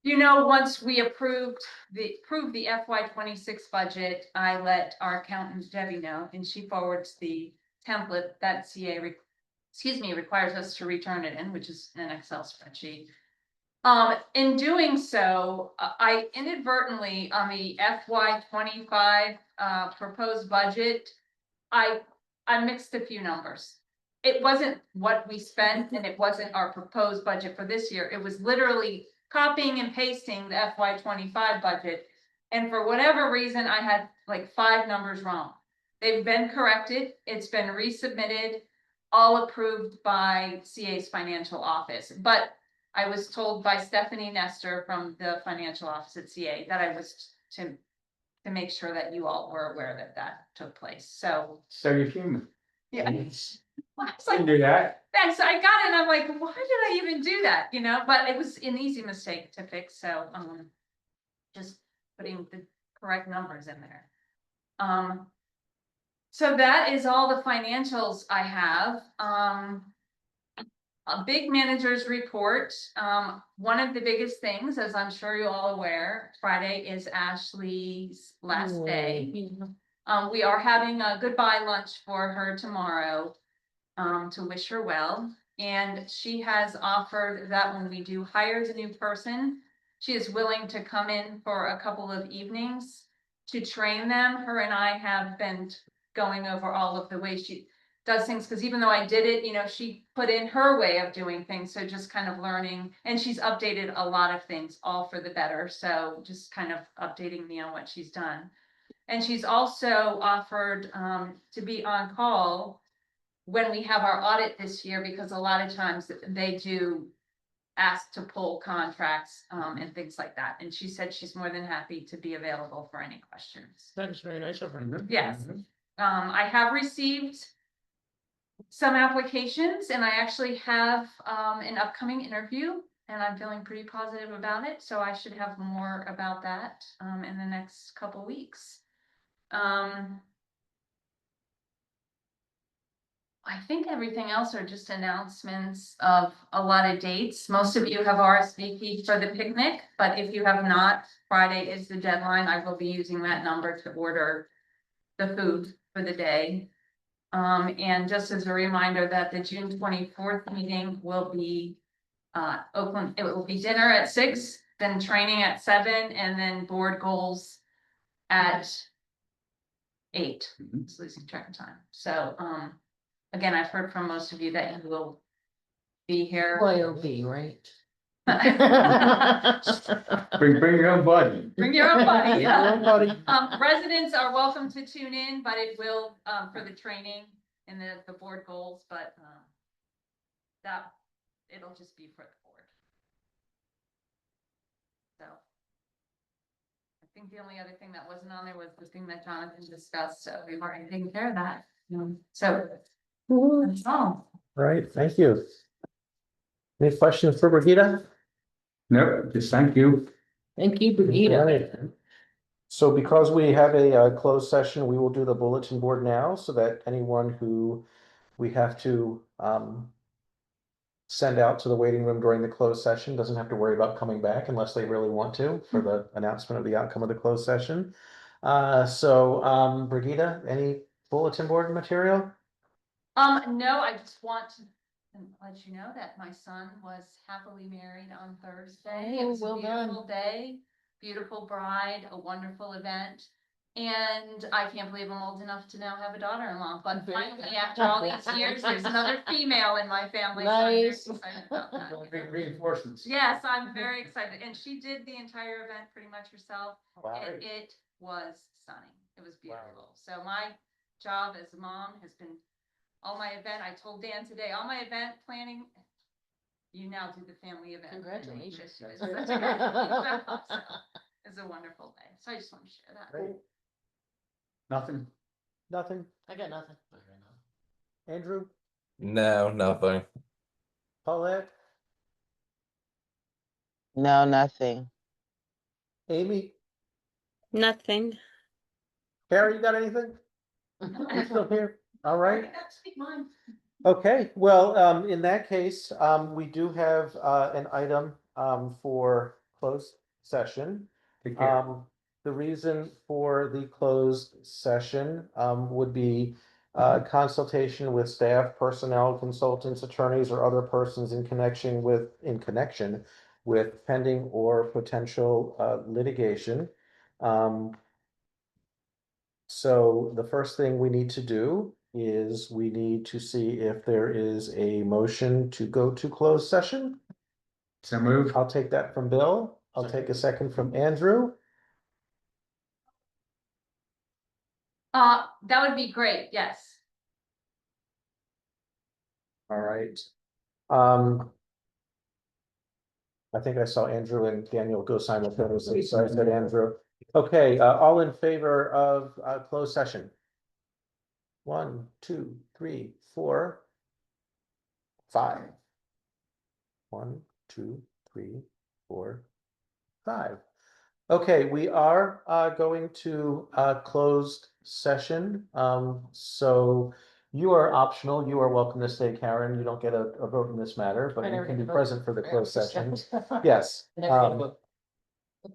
You know, once we approved the FY 26 budget, I let our accountant Debbie know, and she forwards the template that CA requires us to return it in, which is an Excel spreadsheet. In doing so, I inadvertently on the FY 25 proposed budget, I mixed a few numbers. It wasn't what we spent and it wasn't our proposed budget for this year. It was literally copying and pasting the FY 25 budget. And for whatever reason, I had like 5 numbers wrong. They've been corrected. It's been resubmitted, all approved by CA's financial office. But I was told by Stephanie Nestor from the financial office at CA that I was to make sure that you all were aware that that took place. So So you're human. yeah, I was like, Can do that. thanks. I got it. And I'm like, why did I even do that? You know, but it was an easy mistake to fix. So just putting the correct numbers in there. So that is all the financials I have. A big manager's report. One of the biggest things, as I'm sure you're all aware, Friday is Ashley's last day. We are having a goodbye lunch for her tomorrow, to wish her well. And she has offered that when we do hire the new person, she is willing to come in for a couple of evenings to train them. Her and I have been going over all of the ways she does things, because even though I did it, you know, she put in her way of doing things. So just kind of learning, and she's updated a lot of things, all for the better. So just kind of updating me on what she's done. And she's also offered to be on call when we have our audit this year, because a lot of times they do ask to pull contracts and things like that. And she said she's more than happy to be available for any questions. That is very nice of her. Yes. I have received some applications, and I actually have an upcoming interview, and I'm feeling pretty positive about it. So I should have more about that in the next couple weeks. I think everything else are just announcements of a lot of dates. Most of you have RSVP'd for the picnic, but if you have not, Friday is the deadline. I will be using that number to order the food for the day. And just as a reminder that the June 24th meeting will be Oakland, it will be dinner at 6, then training at 7, and then board goals at 8. It's losing track of time. So, again, I've heard from most of you that you will be here. YOB, right? Bring your own buddy. Bring your own buddy. Your own buddy. Residents are welcome to tune in, but it will, for the training and the board goals, but, that, it'll just be for the board. So. I think the only other thing that wasn't on there was the thing that Jonathan discussed, so we've already taken care of that. So, that's all. Right, thank you. Any questions for Brigitte? No, just thank you. Thank you, Brigitte. Right. So because we have a closed session, we will do the bulletin board now so that anyone who we have to send out to the waiting room during the closed session doesn't have to worry about coming back unless they really want to for the announcement of the outcome of the closed session. So Brigitte, any bulletin board material? No, I just want to let you know that my son was happily married on Thursday. It Oh, was a well done. beautiful day, beautiful bride, a wonderful event. And I can't believe I'm old enough to now have a daughter-in-law, but Very finally, good. after all these years, there's another female in my family. So I'm very Nice. excited about that. Reinforcements. Yes, I'm very excited. And she did the entire event pretty much herself. Wow. And it was stunning. It was Wow. beautiful. So my job as a mom has been all my event. I told Dan today, all my event planning, you now do the family event. Congratulations. It's such a great job. So, it's a wonderful day. So I just want to share that. Great. Nothing. Nothing? I got nothing. Andrew? No, nothing. Paulette? No, nothing. Amy? Nothing. Carrie, you got anything? You still here? All right. Speak mine. Okay, well, in that case, we do have an item for closed session. Take care. The reason for the closed session would be consultation with staff, personnel, consultants, attorneys, or other persons in connection with pending or potential litigation. So the first thing we need to do is we need to see if there is a motion to go to closed session. So move. I'll take that from Bill. I'll take a second from Andrew. That would be great. Yes. All right. I think I saw Andrew and Daniel go simultaneously, so I said Andrew. Okay, all in favor of closed session? 1, 2, 3, 4, 5. 1, 2, 3, 4, 5. Okay, we are going to closed session. So you are optional. You are welcome to stay, Karen. You don't get a vote in this matter, but I you never can get be a vote. present for the I closed understand. session. Yes. I never get a vote.